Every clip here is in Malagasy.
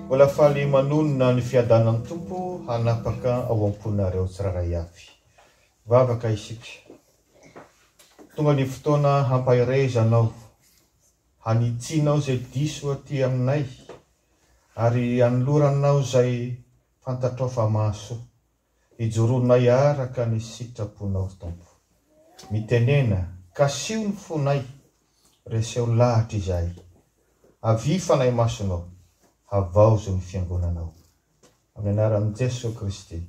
Mbola faly manonona ny fiadanan'ny tompo hanapaka ao am-ponareo tsiraray avy. Vavaka isika. Tonga ny fotoana hampairezanao, hanitsinao zay diso aty aminay, ary hanoloranao zay fantatrao fa mahasoa. Hijoronay araka ny sitraponao tompo. Mitenena, kasio ny fonay, reseo lahatra izay. Avifanay masonao, havaozo ny fiangonanao. Amin'ny anaran'i Jesosy Kristy.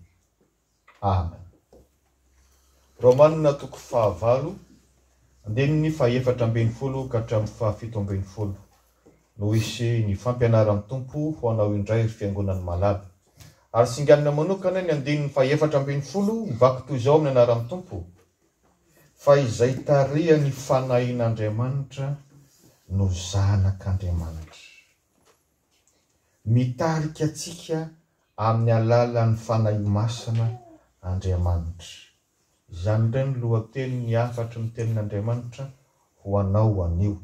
Amen. Romanina toko 9, andininy 7:40 ka hatramin'ny 7:70. No isy ny fampianaran'ny tompo ho anao indray ry fiangonan'ny Malaby. Ary singanina manokana ny andininy 7:40 mivaky toy izao amin'ny anaran'ny tompo. Fa izay taria ny fanahin'Andriamanitra no zanak'Andriamanitra. Mitarika atsika amin'ny alalan'ny fanahy masina Andriamanitra. Izany indray ny lohateny ny afatry ny tenin'Andriamanitra ho anao anio.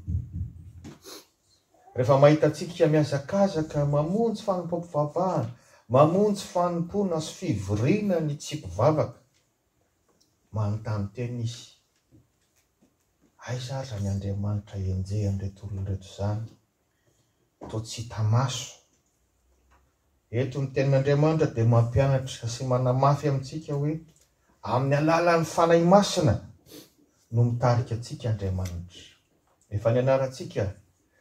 Rehefa mahita atsika miazakazaka mamonjy fanampam-pivavahana, mamonjy fanompona sy fivoriana ny tsim-pivavaka, manontany teny izy. Aiza aza ny Andriamanitra enjehany reto olona reto zany, toa tsy hita maso. Eto ny tenin'Andriamanitra dia mampianatra sy manamafy amintsika hoe amin'ny alalan'ny fanahy masina no mitarika atsika Andriamanitra. Efa nianarantsika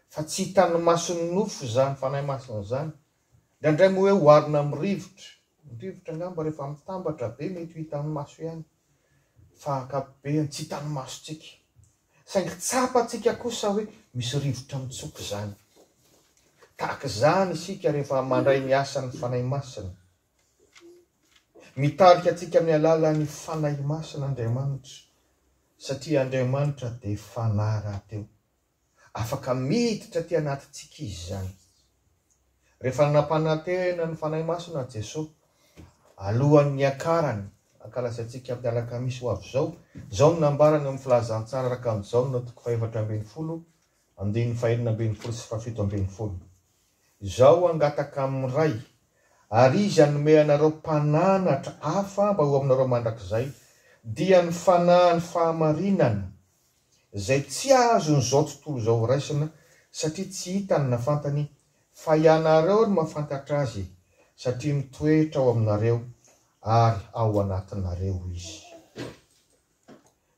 fa tsy hitan'ny mason'ny nofo zany fanahy masina zany. Indray moa hoe hoarina amin'ny rivotra. Ny rivotra ngamba rehefa mitambatra be mety ho hitan'ny maso ihany. Fa ankapobeny tsy hitan'ny masontsika. Saingy tsapantsika kosa hoe misy rivotra mitsoka zany. Tahaka izany isika rehefa mandray ny asan'ny fanahy masina. Mitarika atsika amin'ny alalan'ny fanahy masina Andriamanitra. Satria Andriamanitra dia fanahy rahateo. Afaka miditra ty anatintsika izy zany. Rehefa nampanantena ny fanahy masina Jesosy, alohan'ny akarany, ankalasantsika amin'ny alakamisy ho avy zao, zao no nambarany amin'ny filazantsara araka amin'izao no toko 7:40, andininy 2:40 sy 7:70. Zao angataka amin'ny ray, ary izy hanome anareo mpananatra hafa mba ho aminareo mandrakizay, dia ny fanahy ny fahamarinana, zay tsy azo n'izao tontolo izao raisina, satria tsy hitany na fantany, fa ianareo no mahafantatra azy, satria mitoetra ao aminareo ary ao anatinareo izy.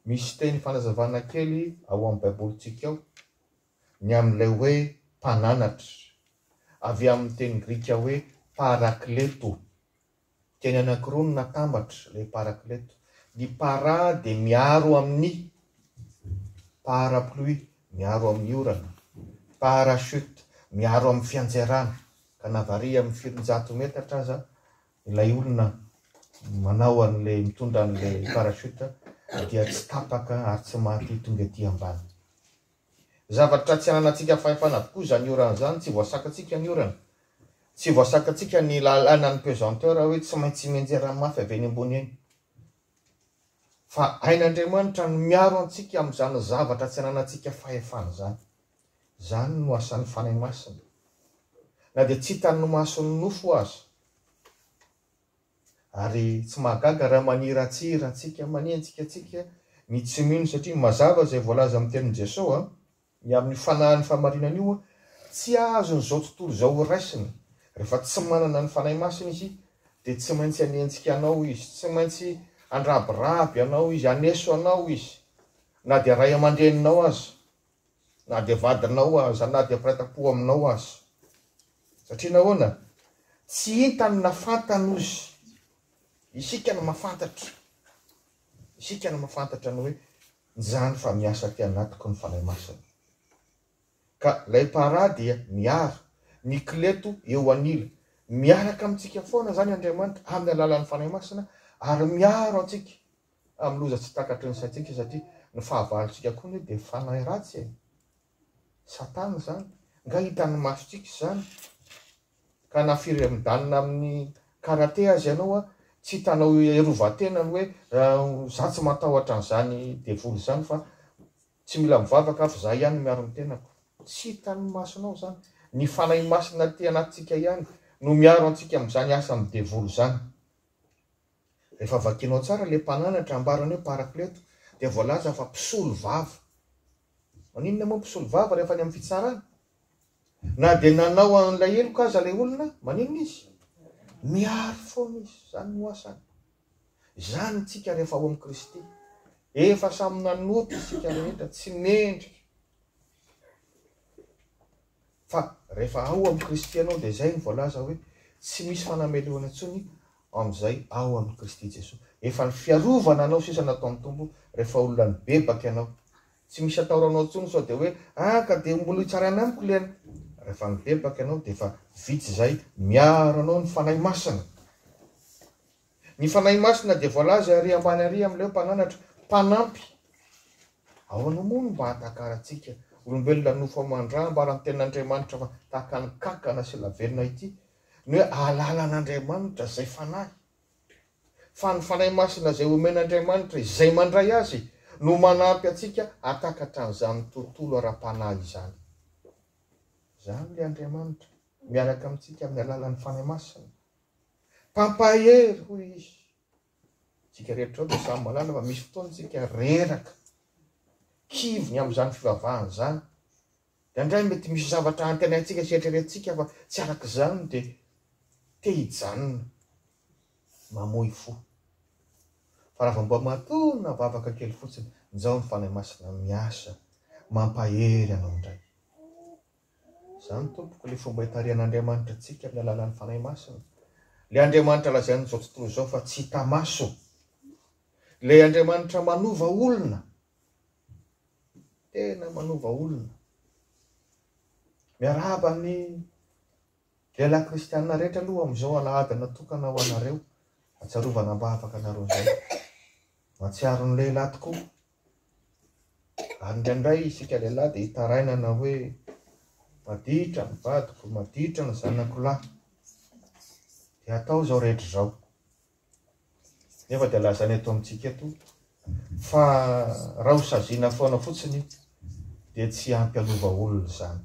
Misy teny fanazavana kely ao amin'ny baibolintsika ao, ny amin'ilay hoe mpananatra, avy amin'ny teny grika hoe parakleto. Teny anankiroa no natambatra ilay parakleto. Ny para dia miaro amin'ny parapluie, miaro amin'ny orana. Parachute, miaro amin'ny fianjerana. Ka navaria amin'ny 400 metatra aza, ilay olona manao an'ilay mitondra an'ilay parachute dia tsy tapaka ary tsy maty tonga ety ambany. Zavatra tsy ananantsika fahefana avokoa zany orana zany, tsy voasakatsika ny orana. Tsy voasakatsika ny lalàna ny pesanteur hoe tsy maintsy menjera mafy avy eny ambony eny. Fa ain'Andriamanitra no miaro antsika amin'izany zavatra tsy ananantsika fahefana zany. Zany no asan'ny fanahy masina. Na dia tsy hitan'ny mason'ny nofo aza. Ary tsy mahagaga raha maniratsira antsika, manenjika antsika, ny tsy mino satria mazava izay voalaza amin'ny tenin Jesosy, ny amin'ny fanahy ny fahamarinana io, tsy azo n'izao tontolo izao raisina. Rehefa tsy manana ny fanahy masina izy, dia tsy maintsy hanenjika anao izy, tsy maintsy andrabiraby anao izy, haneso anao izy, na dia ray aman-dreninao aza, na dia vadinao aza, na dia mpiray-po aminao aza. Satria nahoana? Tsy hitany na fantany izy. Isika no mahafantatra. Isika no mahafantatra ny hoe zany fa miasa ty anatiko ny fanahy masina. Ka lay para dia miaro, ny kleto eo anila. Miaraka amintsika foana zany Andriamanitra amin'ny alalan'ny fanahy masina, ary miaro antsika amin'ny loza tsy takatry ny saintsika, satria ny fahavalontsika koa ny dia fanahy ratsy. Satana zany, nga hitan'ny masontsika zany, ka na firy midanina amin'ny karate azy ianao, tsy hitanao erovan-tenany hoe za tsy matahotra an'izany devoly zany, fa tsy mila mivavaka fa za ihany miaro ny tenako. Tsy hitan'ny masonao zany. Ny fanahy masina ty anatintsika ihany no miaro antsika amin'izany asa amin'ny devolo zany. Rehefa vakianao tsara le mpananatra ambarany hoe parakleto dia voalaza fa mpisolo vava. Maninona moa mpisolo vava rehefa ny amin'ny fitsarana? Na dia nanao an'ilay eloka aza ilay olona, maninona izy? Miaro foana izy, zany no asany. Zany tsika rehefa ao amin'ny Kristy. Efa samy nanoto isika rehetra, tsy mendrika. Fa rehefa ao amin'ny Kristy ianao dia izay ny voalaza hoe tsy misy fanameloana intsony amin'izay ao amin'ny Kristy Jesosy. Efa ny fiarovana anao sisa natao mitombo rehefa olona nibebaka ianao. Tsy misy ataoranao intsony sao dia hoe ka dia mbola hitsarana amiko liana. Rehefa nibebaka ianao dia efa vitsy izay miaro anao ny fanahy masina. Ny fanahy masina dia voalaza ary ambany ary amin'ilay mpananatra mpanampy. Ahoana moa no mba hatakarantsika olombelona nofo amandra mba raha ny ten'Andriamanitra fa tahaka ny kankana sy lavelona ity ny hoe alalan'Andriamanitra izay fanahy. Fa ny fanahy masina izay omen'Andriamanitra izay mandray azy no manampy atsika hatakatra an'izany tontolo ara-panahy izany. Izany ilay Andriamanitra miaraka amintsika amin'ny alalan'ny fanahy masina. Pampahery hoy izy. Tsika rehetra ao dia samy malala fa misy fotoana tsika reraka kivony amin'izany fivavahana izany. Dia indray mety misy zavatra antenaintsika sy eritreretintsika fa tsy arak'izany dia te hijanona mamoy fo. Fa raha mba matonina vavaka kely fotsiny, izao ny fanahy masina miasa mampahery anao indray. Izany tompoko ilay fomba hitarihan'Andriamanitra antsika amin'ny alalan'ny fanahy masina. Ilay Andriamanitra lazainy izao tontolo izao fa tsy hita maso. Ilay Andriamanitra manova olona. Tena manova olona. Miarahaba ny lehilahy kristianina rehetra aloha amin'izao alahady natokana ho anareo. Atsarovana mba afaka anareo izay. Matsiaro ny lehilahy tokoa. Ary indraindray isika lehilahy dia hitarainana hoe maditra ny vadiko, maditra ny zanako lahy. Dia atao izao rehetra izao. Nefa dia lazany eto amintsika eto fa raha ho saziana foana fotsiny dia tsy ampy hanova olona izany.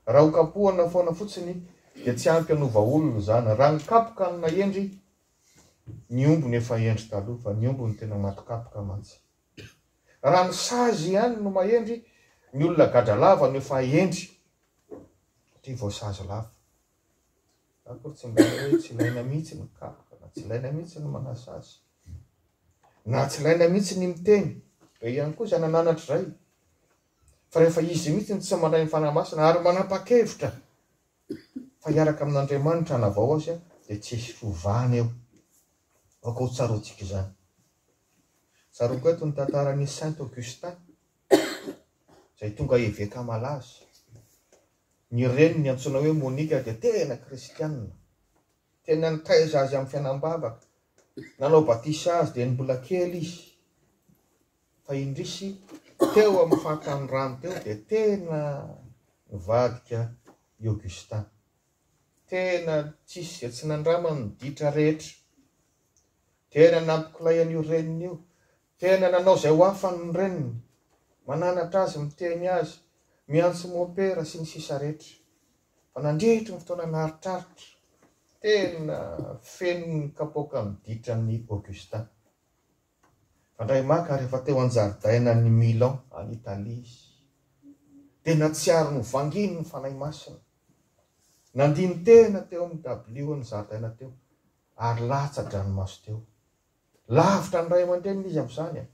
Raha ho kapohana foana fotsiny dia tsy ampy hanova olona izany. Raha nikapoka ny nahendry, ny ombony efa endry taloha fa ny ombony tena matikapoka mantsy. Raha ny sazy ihany no mahendry, ny olona gadra lava no efa endry. Satria vao sazy lava. Akory tsy mba hoe tsy ilaina mihitsy ny kapoka, na tsy ilaina mihitsy ny manasazy. Na tsy ilaina mihitsy ny miteny. Be ihany koa izay nananatra izay. Fa rehefa izy mihitsy ny tsy mandray ny fanahy masina ary manapa-kevitra fa hiaraka amin'Andriamanitra hanavao azy dia tsy hisy fivahana eo. Aoka ho tsaroantsika izany. Tsaroko eto ny tantaran'i Saint Augustin izay tonga hiveka malaza. Ny reniny antsoina hoe Monika dia tena kristianina. Tena nitaiza azy amin'ny fiainam-bavaka. Nanao batisa azy dia mbola kely izy. Fa indrisy teo amin'ny fahakan'ny rano teo dia tena nivadika i Augustin. Tena tsisy dia tsy nandrama ny ditra rehetra. Tena nampikolay an'io reniny io. Tena nanao izay ho afany ny reniny. Mananatra azy, miteny azy, miantso mopera sy ny sisa rehetra. Fa nandrehitra ny fotoana naharitraritra. Tena feno ny kapoaka ny ditran'ny Augustin. Fandray maka rehefa teo an-jaridaina ny Milan any Italia izy. Dia natsiaro ny vanginy ny fanahy masina. Nandiny tena teo amin'ny dabilio ny zaridaina teo. Ary latsa-dranomaso teo. Lavitra ny ray aman-dreniny izy amin'izany.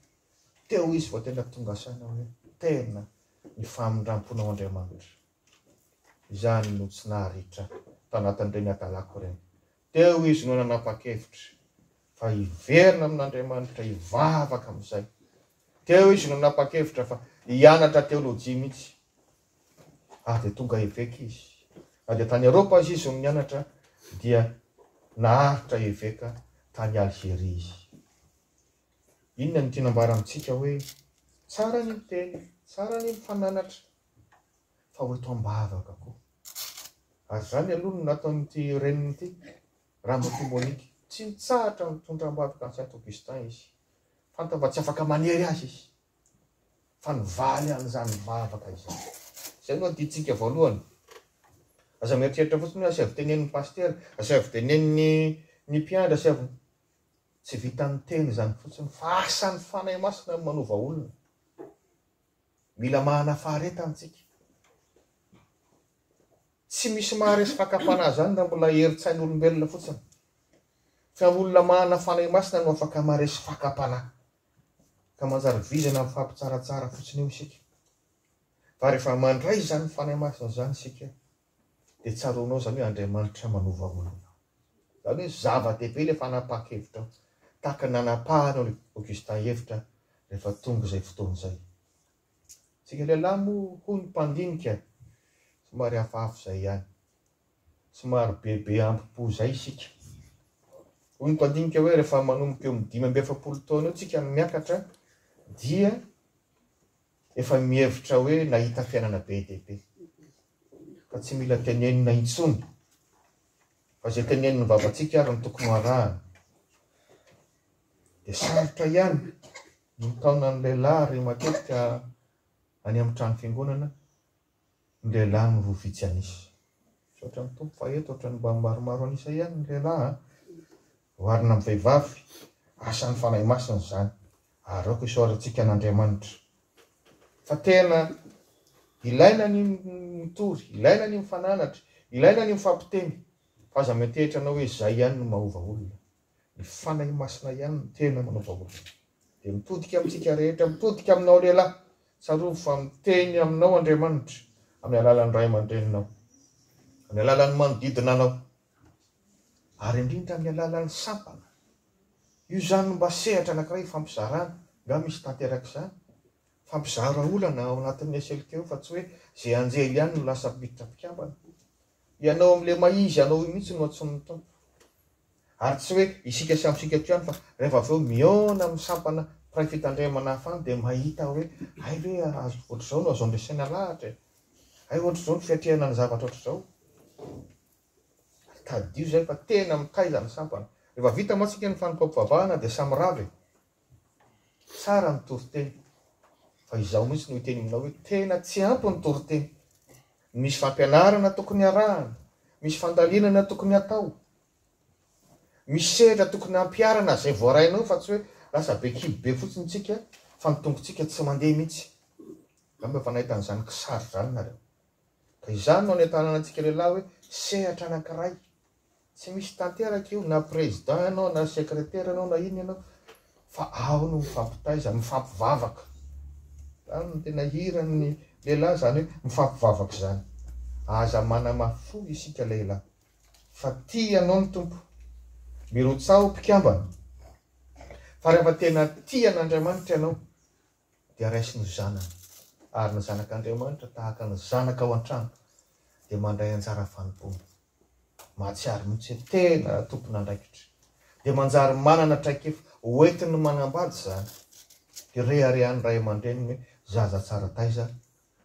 Teo izy vao tena tonga saina hoe tena ny famindram-ponao Andriamanitra. Izany no tsy naharitra tanatin'ireny adalako ireny. Teo izy no nanapa-kevitra fa hiverina amin'Andriamanitra, hivavaka amin'izay. Teo izy no nanapa-kevitra fa hianatra teolojia mihitsy. Dia tonga hiveka izy. Dia tany Eropa izy no nianatra dia naharitra hiveka tany Algeria izy. Inona ny tinambara amintsika hoe tsara ny miteny, tsara ny mifananatra, fa ho eto am-bavaka koa. Ary izany aloha no nataon'ity reniny ity, Ramatoa Monika, tsy nitsahatra mitondra am-bavaka ny Saint Augustin izy. Fantava tsy afaka manery azy izy. Fa nivaly an'izany vavaka izany. Izay no anditsika voalohany. aza mieritreritra fotsiny hoe asavy tenen'ny paster, asavy tenen'ny mpiandra, asavy tsy vitan'ny teny zany fotsiny fa asan'ny fanahy masina ny manova olona. Mila mahanafaharetantsika. Tsy misy maharesy fakapana zany raha mbola heritsain'ny olombelona fotsiny. Fa olona mahana fanahy masina no afaka maharesy fakapana. Ka manjary vizana amin'ny fampitsaratsara fotsiny eo isika. Fa rehefa mandray zany fanahy masina zany isika, dia tsaroanao zany hoe Andriamanitra manova olona. Zany hoe zava-dehibe ilay fanapaka-hevitra tahaka nanapahana Augustin hevitra rehefa tonga izay fotoana izay. Tsika lehilahy moa hoy ny mpandinika, somary hafahafa izay ihany. Somary bebe ampi-po izay isika. Hoy ny mpandinika hoe rehefa manomboka eo amin'ny 5-7 taona eo tsika miakatra, dia efa mihevitra hoe nahita fiainana be dehibe. Fa tsy mila tenenina intsony. Fa izay teneniny vavantsika ary ny tokony arahana. Dia sarotra ihany ny taona ny lehilahy ary matetika any amin'ny trano fiangonana, ny lehilahy no vitsy anisy. Ohatran'ny tompo fa eto, ohatran'ny mba maromaro anisa ihany ny lehilahy. Oharina amin'ny vehivavy, asan'ny fanahy masina izany. Araoko isaorantsika an'Andriamanitra. Fa tena ilaina ny mitory, ilaina ny mifananatra, ilaina ny mifampiteny. Fa aza metehitra anao hoe izay ihany no mahova olona. Ny fanahy masina ihany no tena manova olona. Dia mitodika amintsika rehetra, mitodika aminao lehilahy. Tsarovy fa miteny aminao Andriamanitra amin'ny alalan'ny ray aman-dreninao, amin'ny alalan'ny manodidina anao, ary indrindra amin'ny alalan'ny sampana. Io zany mba sehatra anankiray fampizarana, nga misy tanteraka izany. Fampizara olana ao anatin'ny eselika eo, fa tsy hoe izay anjely ihany no lasa miditra mpikambana. Ianao amin'ilay maizy, ianao mihitsy no antsoin'ny tompo. Ary tsy hoe isika sy amintsika eo ihany, fa rehefa avy eo mihaona amin'ny sampana mpiray fitandremana hafa any, dia mahita hoe hay hoe ohatr'izao no azo andresena lahatra, hay ohatr'izao no fiatrehana ny zavatra ohatr'izao. Tadio izay fa tena mitaiza ny sampana. Rehefa vita matsika ny fanompam-pivavahana dia samy ravy. Tsara ny toriteny. Fa izaho mihitsy no hiteny aminao hoe tena tsy ampy ny toriteny. Misy fampianarana tokony arahana, misy fandalinana tokony atao, misy sehatra tokony ampiarana izay voarainao, fa tsy hoe lasa be kibo be fotsiny tsika fa ny tongotsika tsy mandeha mihitsy. Gamba efa nahita an'izany kisary zany nareo. Ka izany no anentanana antsika lehilahy hoe sehatra anankiray. Tsy misy tanteraka io, na président ianao, na secrétaire ianao, na ino ianao, fa ao no mifampitaiza, mifampivavaka. Zany no tena hiran'ny lehilahy zany hoe mifampivavaka zany. Aza manamafo isika lehilahy. Fa tia ianao ny tompo. Mirotsao mpikambana. Fa rehefa tena tia an'Andriamanitra ianao, dia raisy ny zanany. Ary ny zanak'Andriamanitra tahaka ny zanaka ao an-trano, dia mandray anjara fanompony. Mahatsiaro mihitsy tena tompon'andraikitra. Dia manjary manana traikefa hoentiny manambady zany. Dia reharehan'ny ray aman-dreny hoe zaza tsara taiza,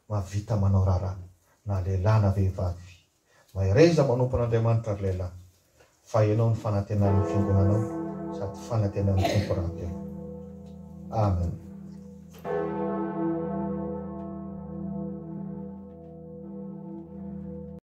mahavita manao raharaha, na lehilahy na vehivavy. Mahereza manompon'Andriamanitra ary lehilahy. Fa ianao ny fanantenan'ny fiangonanao, sady fanantenan'ny tompo rahateo. Amen.